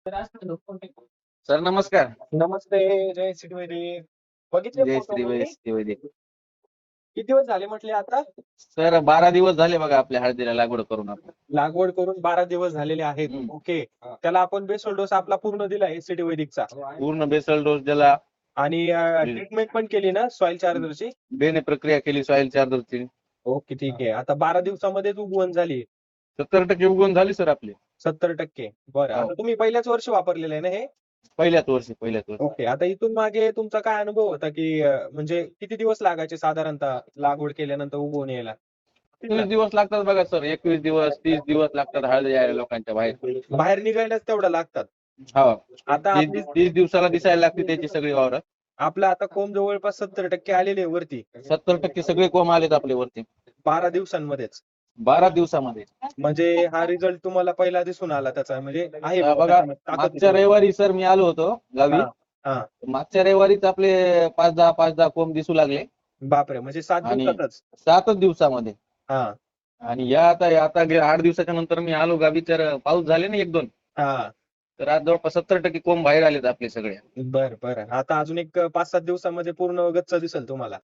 Sir नमस्कार. नमस्ते. जय श्री वैदिक. बघितले जय फोटो श्री तुम्ही? वैदिक. किती दिवस झाले म्हटले आता? सर 12 दिवस झाले बघा आपल्या हळदीला लागवड करून आपण. लागवड करून 12 दिवस झालेले आहेत. हम्म. ओके. त्याला आपण बेसल डोस आपला पूर्ण दिला एसीटी वैदिकचा पूर्ण बेसल डोस दिला. आणि ट्रीटमेंट पण केली ना सॉइल चार्जरची? बेने प्रक्रिया केली सॉइल चार्जरची. ओके, ठीक आहे. आता 12 दिवसामध्येच उगवण झाली. 70% उगवण झाली सर आपली. 70%. बरं. हो. आता तुम्ही पहिल्याच वर्षी वापरलेलं आहे ना हे? पहिल्याच वर्षी. ओके. आता इथून मागे तुमचा काय अनुभव होता, की म्हणजे किती दिवस लागायचे साधारणतः लागवड केल्यानंतर उगवून यायला? 21 दिवस लागतात बघा सर. 21 दिवस 30 दिवस लागतात हळद यायला लोकांच्या बाहेर. बाहेर निघायलाच तेवढं लागतात. हो. आता 30 दिवसाला दिसायला लागते त्याची सगळी वावर. आपलं आता कोंब जवळपास 70% आलेले आहे वरती 70% सगळे कोंब आलेत आपले वरती 12 दिवसांमध्येच. 12 दिवसामध्ये. म्हणजे हा रिझल्ट तुम्हाला पहिला दिसून आला त्याचा, म्हणजे आहे बघा त्याच्यामध्ये ताकद आहे मागच्या तेवढी. रविवारी सर मी आलो होतो गावी. हा हा. मागच्या रविवारीच आपले 5-10 कोंब दिसू लागले बापरे, म्हणजे 7 आणि दिवसातच. 7च दिवसामध्ये. हा आणि आता 8 दिवसाच्या नंतर मी आलो गावी तर पाऊस झाले ना 1-2. हा. तर आज जवळपास 70% कोंब बाहेर आलेत आपले सगळे. बरं बरं. आता अजून एक 5-7 दिवसामध्ये पूर्ण गच्च दिसेल तुम्हाला.